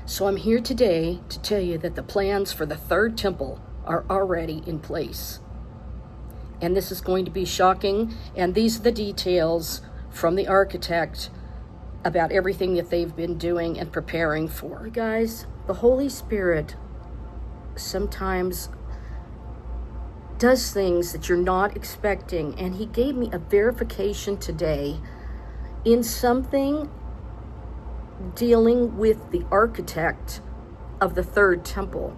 So I'm here today to tell you that the plans for the third temple are already in place. And this is going to be shocking, and these are the details from the architect about everything that they've been doing and preparing for. Guys, the Holy Spirit sometimes does things that you're not expecting, and he gave me a verification today in something dealing with the architect of the third temple.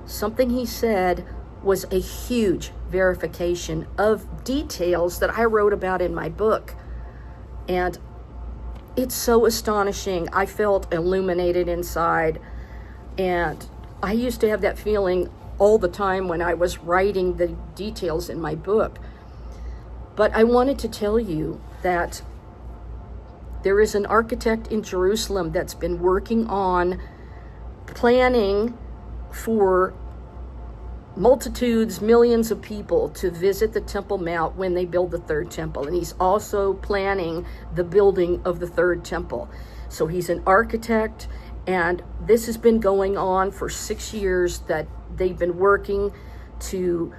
Something he said was a huge verification of details that I wrote about in my book. And it's so astonishing. I felt illuminated inside. And I used to have that feeling all the time when I was writing the details in my book. But I wanted to tell you that there is an architect in Jerusalem that's been working on planning for multitudes, millions of people to visit the Temple Mount when they build the third temple. And he's also planning the building of the third temple. So he's an architect, and this has been going on for 6 years that they've been working to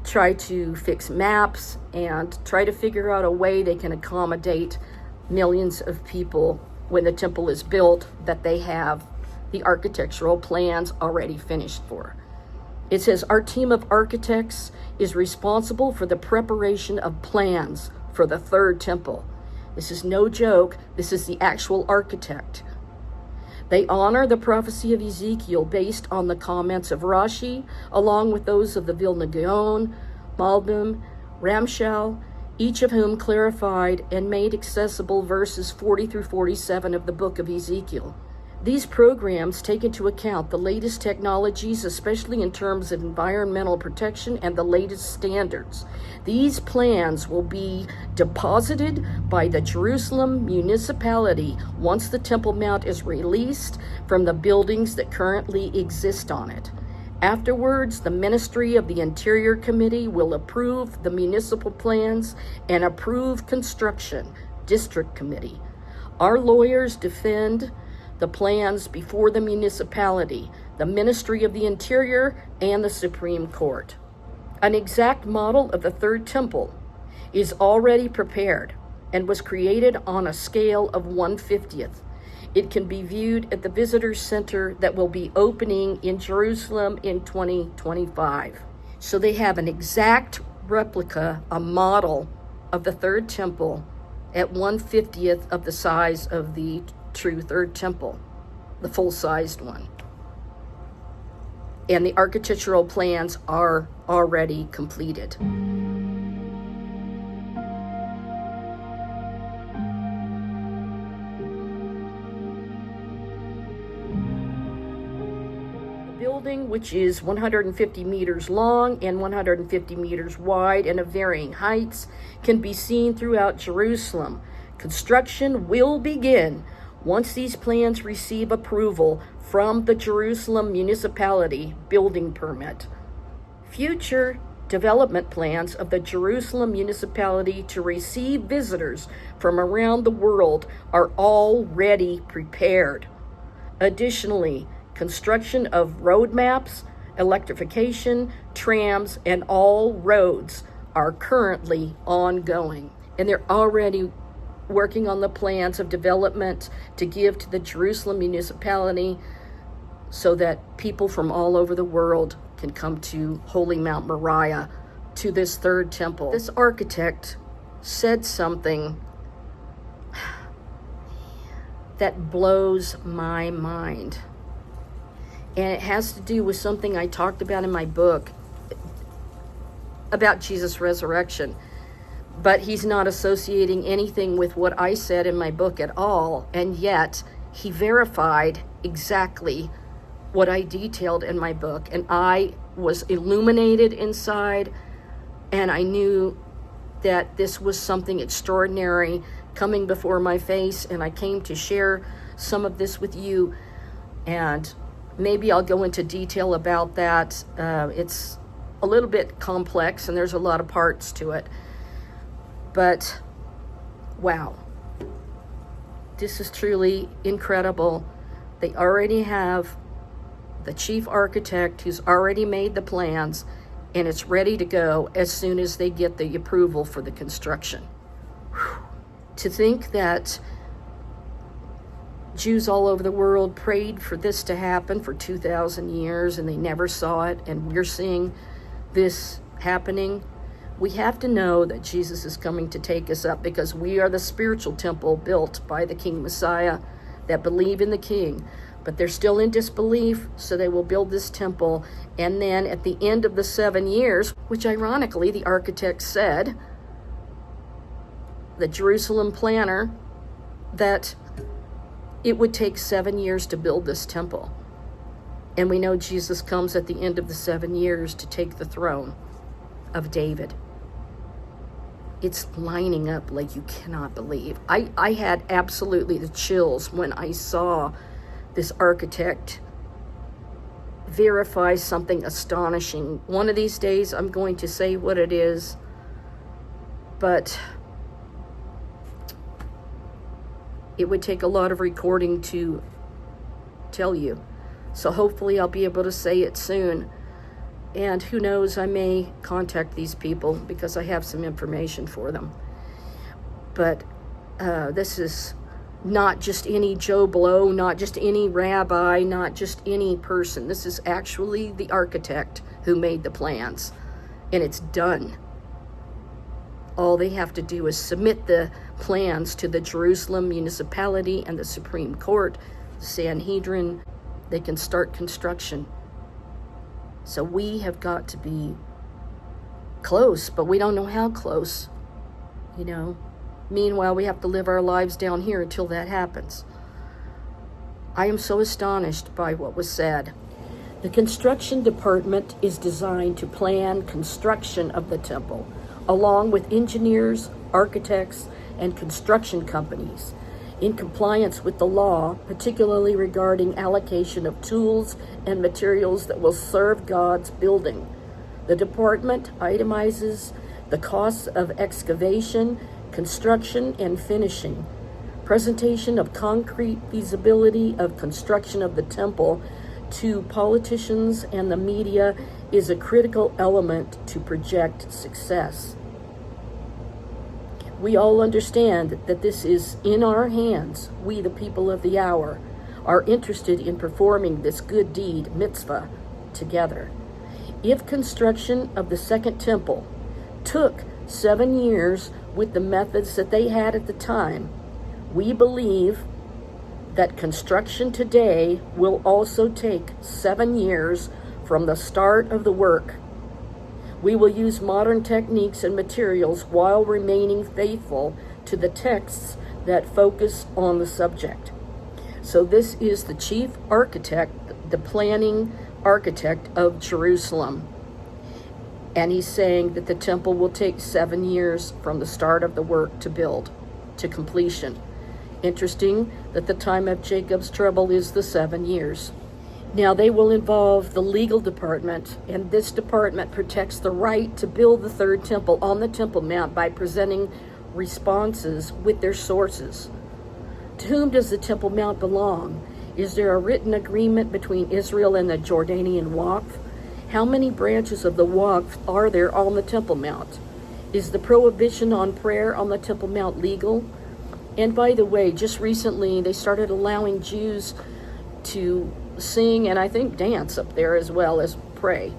try to fix maps and try to figure out a way they can accommodate millions of people when the temple is built, that they have the architectural plans already finished for. It says, our team of architects is responsible for the preparation of plans for the third temple. This is no joke. This is the actual architect. They honor the prophecy of Ezekiel based on the comments of Rashi, along with those of the Vilna Gaon, Malbim, Ramshal, each of whom clarified and made accessible verses 40 through 47 of the book of Ezekiel. These programs take into account the latest technologies, especially in terms of environmental protection and the latest standards. These plans will be deposited by the Jerusalem municipality once the Temple Mount is released from the buildings that currently exist on it. Afterwards, the Ministry of the Interior Committee will approve the municipal plans and approve construction, District Committee. Our lawyers defend the plans before the municipality, the Ministry of the Interior, and the Supreme Court. An exact model of the third temple is already prepared and was created on a scale of 1/50th. It can be viewed at the Visitors Center that will be opening in Jerusalem in 2025. So they have an exact replica, a model of the third temple at 1/50th of the size of the true third temple, the full-sized one. And the architectural plans are already completed. Building, which is 150 meters long and 150 meters wide and of varying heights, can be seen throughout Jerusalem. Construction will begin once these plans receive approval from the Jerusalem municipality building permit. Future development plans of the Jerusalem municipality to receive visitors from around the world are already prepared. Additionally, construction of road maps, electrification, trams, and all roads are currently ongoing. And they're already working on the plans of development to give to the Jerusalem municipality so that people from all over the world can come to Holy Mount Moriah, to this third temple. This architect said something that blows my mind. And it has to do with something I talked about in my book about Jesus' resurrection. But he's not associating anything with what I said in my book at all. And yet he verified exactly what I detailed in my book. And I was illuminated inside. And I knew that this was something extraordinary coming before my face. And I came to share some of this with you. And maybe I'll go into detail about that. It's a little bit complex and there's a lot of parts to it. But wow, this is truly incredible They already have the chief architect who's already made the plans, and it's ready to go as soon as they get the approval for the construction. Whew. To think that Jews all over the world prayed for this to happen for 2,000 years and they never saw it, and we're seeing this happening. We have to know that Jesus is coming to take us up, because we are the spiritual temple built by the King Messiah that believe in the King. But they're still in disbelief, so they will build this temple. And then at the end of the 7 years, which ironically the architect said, the Jerusalem planner, that it would take 7 years to build this temple. And we know Jesus comes at the end of the 7 years to take the throne of David. It's lining up like you cannot believe. I had absolutely the chills when I saw this architect verify something astonishing. One of these days I'm going to say what it is, but it would take a lot of recording to tell you. So hopefully I'll be able to say it soon. And who knows, I may contact these people because I have some information for them. But this is not just any Joe Blow, not just any rabbi, not just any person. This is actually the architect who made the plans, and it's done. All they have to do is submit the plans to the Jerusalem municipality and the Supreme Court, the Sanhedrin. They can start construction. So we have got to be close, but we don't know how close, you know. Meanwhile, we have to live our lives down here until that happens. I am so astonished by what was said. The construction department is designed to plan construction of the temple, along with engineers, architects, and construction companies, in compliance with the law, particularly regarding allocation of tools and materials that will serve God's building. The department itemizes the costs of excavation, construction, and finishing. Presentation of concrete feasibility of construction of the temple to politicians and the media is a critical element to project success. We all understand that this is in our hands. We, the people of the hour, are interested in performing this good deed, mitzvah, together. If construction of the second temple took 7 years with the methods that they had at the time, we believe that construction today will also take 7 years from the start of the work. We will use modern techniques and materials while remaining faithful to the texts that focus on the subject. So this is the chief architect, the planning architect of Jerusalem. And he's saying that the temple will take 7 years from the start of the work to build to completion. Interesting that the time of Jacob's trouble is the 7 years. Now they will involve the legal department, and this department protects the right to build the third temple on the Temple Mount by presenting responses with their sources. To whom does the Temple Mount belong? Is there a written agreement between Israel and the Jordanian Waqf? How many branches of the Waqf are there on the Temple Mount? Is the prohibition on prayer on the Temple Mount legal? And by the way, just recently they started allowing Jews to sing and I think dance up there as well as pray.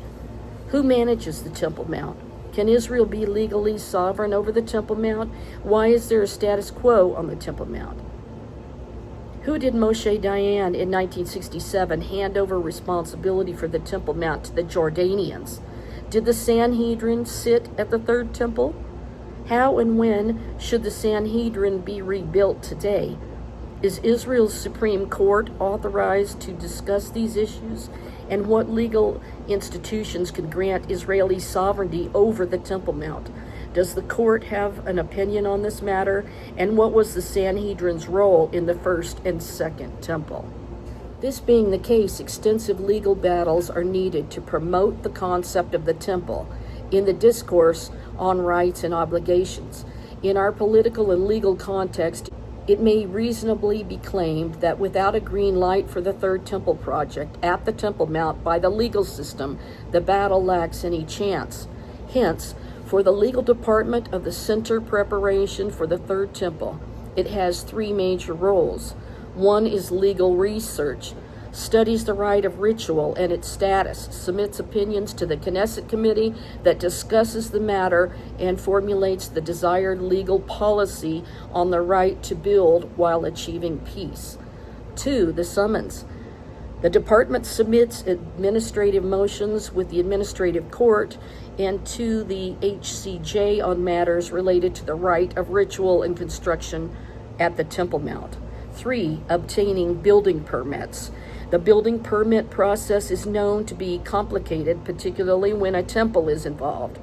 Who manages the Temple Mount? Can Israel be legally sovereign over the Temple Mount? Why is there a status quo on the Temple Mount? Who did Moshe Dayan in 1967 hand over responsibility for the Temple Mount to the Jordanians? Did the Sanhedrin sit at the third temple? How and when should the Sanhedrin be rebuilt today? Is Israel's Supreme Court authorized to discuss these issues? And what legal institutions can grant Israeli sovereignty over the Temple Mount? Does the court have an opinion on this matter? And what was the Sanhedrin's role in the first and second temple? This being the case, extensive legal battles are needed to promote the concept of the temple in the discourse on rights and obligations. In our political and legal context, It may reasonably be claimed that without a green light for the third temple project at the Temple Mount by the legal system, the battle lacks any chance. Hence, for the legal department of the Center Preparation for the Third Temple, it has three major roles. One is legal research, studies the right of ritual and its status, submits opinions to the Knesset committee that discusses the matter and formulates the desired legal policy on the right to build while achieving peace. 2, the summons. The department submits administrative motions with the administrative court and to the HCJ on matters related to the right of ritual and construction at the Temple Mount. 3, obtaining building permits. The building permit process is known to be complicated, particularly when a temple is involved.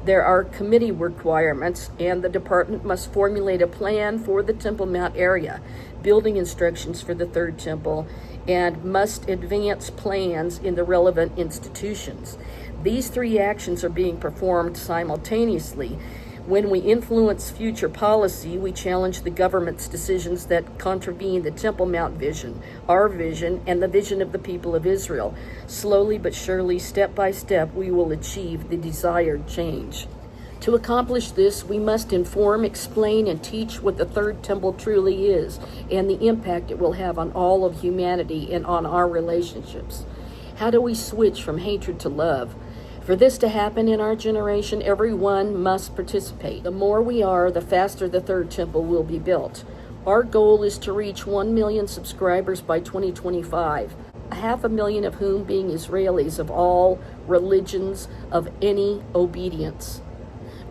There are committee requirements, and the department must formulate a plan for the Temple Mount area, building instructions for the third temple, and must advance plans in the relevant institutions. These three actions are being performed simultaneously. When we influence future policy, we challenge the government's decisions that contravene the Temple Mount vision, our vision, and the vision of the people of Israel. Slowly but surely, step by step, we will achieve the desired change. To accomplish this, we must inform, explain, and teach what the third temple truly is and the impact it will have on all of humanity and on our relationships. How do we switch from hatred to love? For this to happen in our generation, everyone must participate. The more we are, the faster the third temple will be built. Our goal is to reach 1 million subscribers by 2025, 500,000 of whom being Israelis of all religions, of any obedience.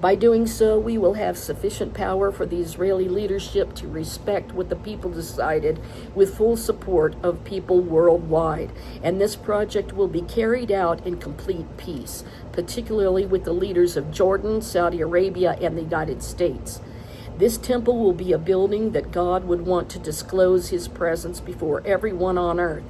By doing so, we will have sufficient power for the Israeli leadership to respect what the people decided with full support of people worldwide. And this project will be carried out in complete peace, particularly with the leaders of Jordan, Saudi Arabia, and the United States. This temple will be a building that God would want to disclose his presence before everyone on earth.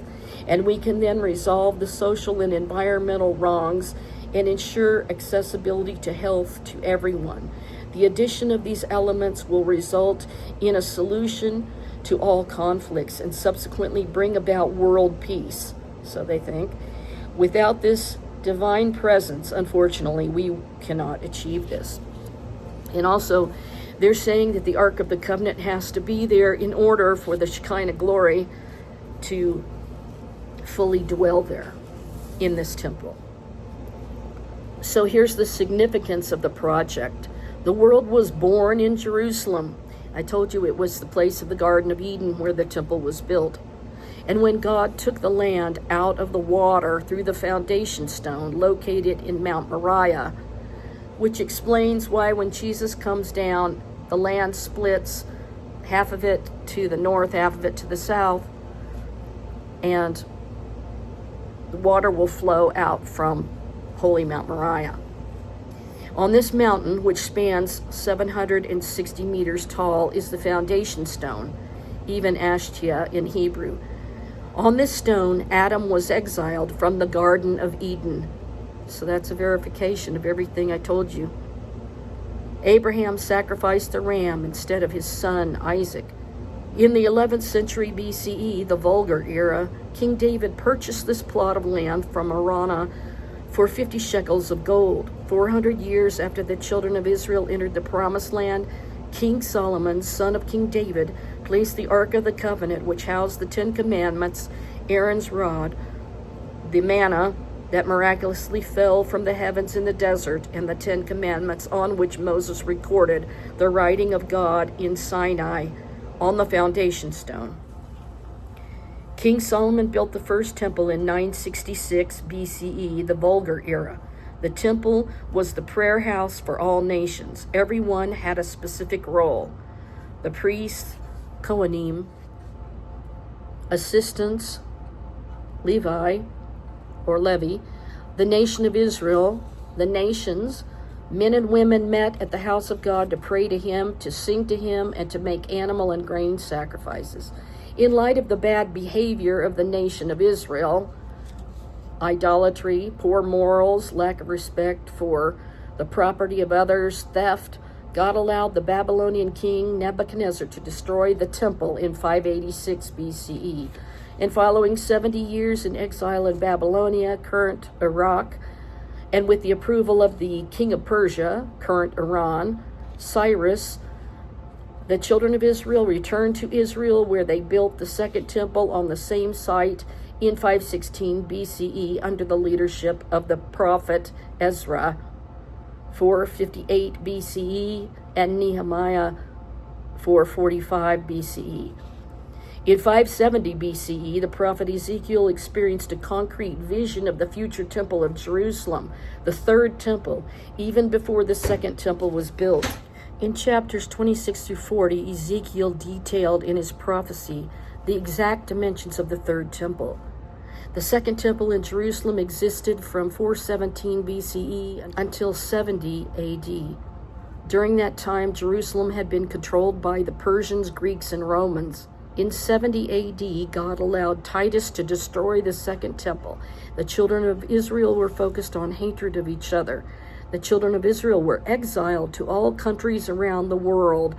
And we can then resolve the social and environmental wrongs and ensure accessibility to health to everyone. The addition of these elements will result in a solution to all conflicts and subsequently bring about world peace, so they think. Without this divine presence, unfortunately, we cannot achieve this. And also, they're saying that the Ark of the Covenant has to be there in order for the Shekinah glory to fully dwell there in this temple. So here's the significance of the project. The world was born in Jerusalem. I told you it was the place of the Garden of Eden where the temple was built. And when God took the land out of the water through the foundation stone located in Mount Moriah, which explains why when Jesus comes down, the land splits, half of it to the north, half of it to the south, and the water will flow out from Holy Mount Moriah. On this mountain, which spans 760 meters tall, is the foundation stone, even Ashtia in Hebrew. On this stone, Adam was exiled from the Garden of Eden. So that's a verification of everything I told you. Abraham sacrificed the ram instead of his son Isaac. In the 11th century BCE, the Vulgar era, King David purchased this plot of land from Araunah for 50 shekels of gold. 400 years after the children of Israel entered the Promised Land, King Solomon, son of King David, placed the Ark of the Covenant, which housed the 10 Commandments, Aaron's rod, the manna that miraculously fell from the heavens in the desert, and the 10 Commandments on which Moses recorded the writing of God in Sinai on the foundation stone. King Solomon built the first temple in 966 BCE, the Vulgar era. The temple was the prayer house for all nations. Everyone had a specific role. The priests, Kohanim, assistants, Levi, or Levi, the nation of Israel, the nations, men and women met at the house of God to pray to him, to sing to him, and to make animal and grain sacrifices. In light of the bad behavior of the nation of Israel, idolatry, poor morals, lack of respect for the property of others, theft, God allowed the Babylonian king Nebuchadnezzar to destroy the temple in 586 BCE. And following 70 years in exile in Babylonia, current Iraq, and with the approval of the king of Persia, current Iran, Cyrus, the children of Israel returned to Israel, where they built the second temple on the same site in 516 BCE under the leadership of the prophet Ezra, 458 BCE, and Nehemiah, 445 BCE. In 570 BCE, the prophet Ezekiel experienced a concrete vision of the future temple of Jerusalem, the third temple, even before the second temple was built. In chapters 26 through 40, Ezekiel detailed in his prophecy the exact dimensions of the third temple. The second temple in Jerusalem existed from 417 BCE until 70 AD. During that time, Jerusalem had been controlled by the Persians, Greeks, and Romans. In 70 AD, God allowed Titus to destroy the second temple. The children of Israel were focused on hatred of each other. The children of Israel were exiled to all countries around the world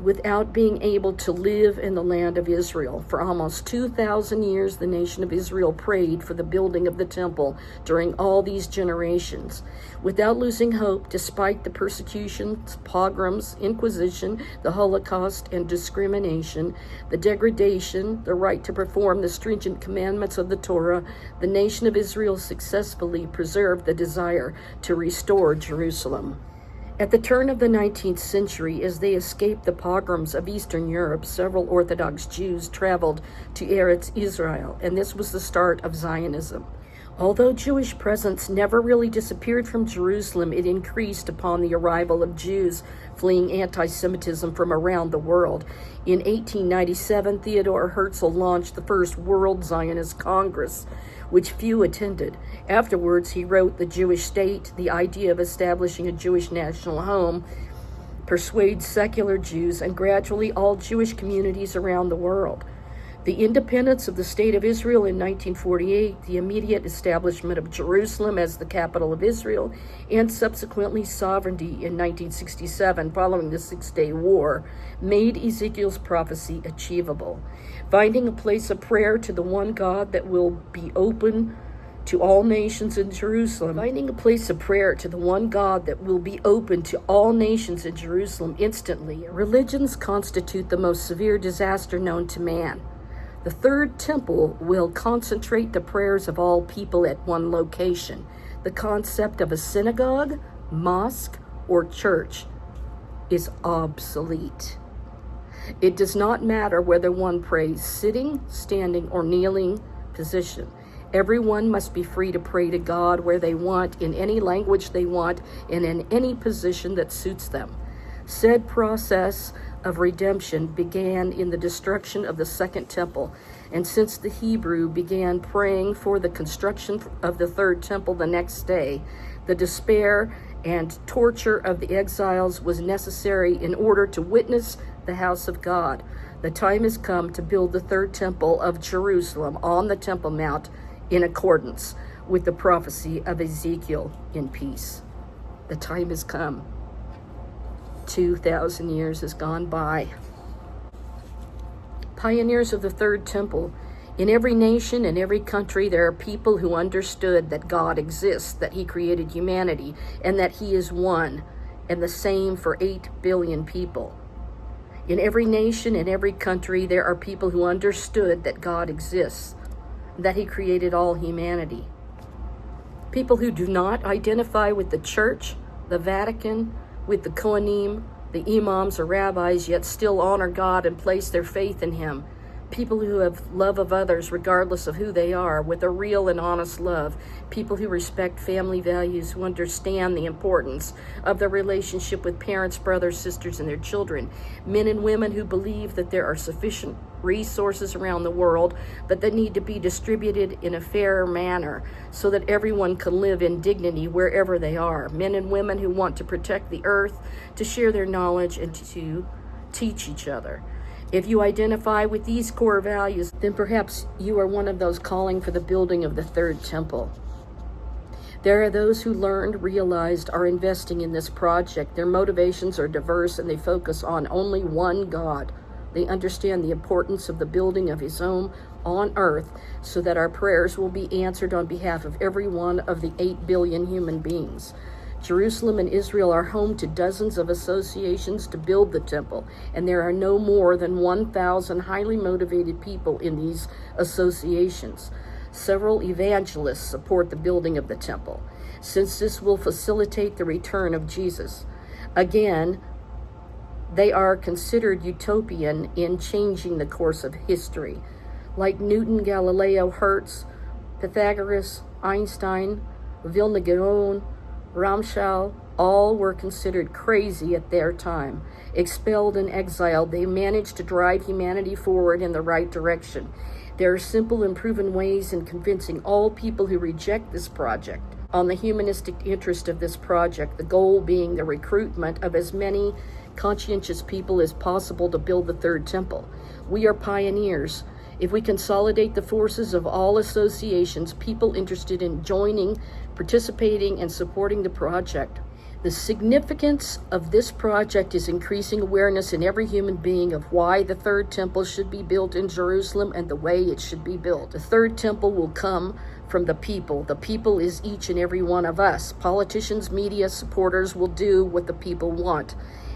without being able to live in the land of Israel. For almost 2,000 years, the nation of Israel prayed for the building of the temple during all these generations. Without losing hope, despite the persecutions, pogroms, Inquisition, the Holocaust, and discrimination, the degradation, the right to perform the stringent commandments of the Torah, the nation of Israel successfully preserved the desire to restore Jerusalem. At the turn of the 19th century, as they escaped the pogroms of Eastern Europe, several Orthodox Jews traveled to Eretz Israel, and this was the start of Zionism. Although Jewish presence never really disappeared from Jerusalem, it increased upon the arrival of Jews fleeing anti-Semitism from around the world. In 1897, Theodor Herzl launched the first World Zionist Congress, which few attended. Afterwards, he wrote The Jewish State. The idea of establishing a Jewish national home persuades secular Jews and gradually all Jewish communities around the world. The independence of the State of Israel in 1948, the immediate establishment of Jerusalem as the capital of Israel, and subsequently sovereignty in 1967 following the Six-Day War, made Ezekiel's prophecy achievable. Finding a place of prayer to the one God that will be open to all nations in Jerusalem. Finding a place of prayer to the one God that will be open to all nations in Jerusalem instantly. Religions constitute the most severe disaster known to man. The third temple will concentrate the prayers of all people at one location. The concept of a synagogue, mosque, or church is obsolete. It does not matter whether one prays sitting, standing, or kneeling position. Everyone must be free to pray to God where they want, in any language they want, and in any position that suits them. Said process of redemption began in the destruction of the second temple, and since the Hebrew began praying for the construction of the third temple the next day, the despair and torture of the exiles was necessary in order to witness the house of God. The time has come to build the third temple of Jerusalem on the Temple Mount in accordance with the prophecy of Ezekiel in peace. The time has come. 2,000 years has gone by. Pioneers of the third temple. In every nation and every country, there are people who understood that God exists, that he created humanity, and that he is one, and the same for 8 billion people. In every nation and every country, there are people who understood that God exists, that he created all humanity. People who do not identify with the church, the Vatican, with the Kohanim, the imams or rabbis, yet still honor God and place their faith in him. People who have love of others regardless of who they are, with a real and honest love. People who respect family values, who understand the importance of the relationship with parents, brothers, sisters, and their children. Men and women who believe that there are sufficient resources around the world, but that need to be distributed in a fair manner so that everyone can live in dignity wherever they are. Men and women who want to protect the earth, to share their knowledge, and to teach each other. If you identify with these core values, then perhaps you are one of those calling for the building of the third temple. There are those who learned, realized, are investing in this project. Their motivations are diverse and they focus on only one God. They understand the importance of the building of his home on earth so that our prayers will be answered on behalf of every one of the 8 billion human beings. Jerusalem and Israel are home to dozens of associations to build the temple, and there are no more than 1,000 highly motivated people in these associations. Several evangelists support the building of the temple, since this will facilitate the return of Jesus. Again, they are considered utopian in changing the course of history. Like Newton, Galileo, Hertz, Pythagoras, Einstein, Vilna-Gaon, Ramchal, all were considered crazy at their time. Expelled and exiled, they managed to drive humanity forward in the right direction. There are simple and proven ways in convincing all people who reject this project on the humanistic interest of this project, the goal being the recruitment of as many conscientious people as possible to build the third temple. We are pioneers. If we consolidate the forces of all associations, people interested in joining, participating, and supporting the project. The significance of this project is increasing awareness in every human being of why the third temple should be built in Jerusalem and the way it should be built. The third temple will come from the people. The people is each and every one of us. Politicians, media, supporters will do what the people want.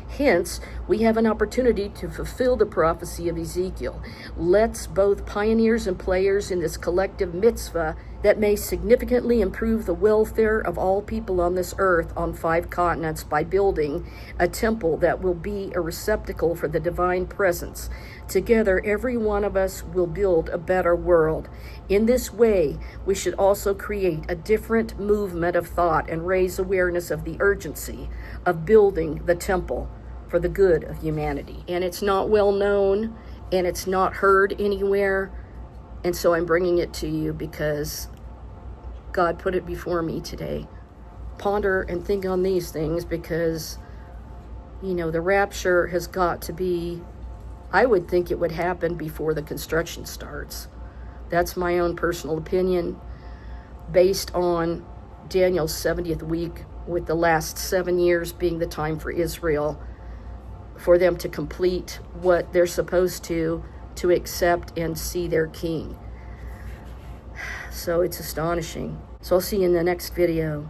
Hence, we have an opportunity to fulfill the prophecy of Ezekiel. Let's, both pioneers and players in this collective mitzvah that may significantly improve the welfare of all people on this earth on 5 continents by building a temple that will be a receptacle for the divine presence. Together, every one of us will build a better world. In this way, we should also create a different movement of thought and raise awareness of the urgency of building the temple for the good of humanity. And it's not well known, and it's not heard anywhere, and so I'm bringing it to you because God put it before me today. Ponder and think on these things because, the rapture has got to be, I would think it would happen before the construction starts. That's my own personal opinion based on Daniel's 70th week, with the last 7 years being the time for Israel, for them to complete what they're supposed to accept and see their king. So it's astonishing. So I'll see you in the next video.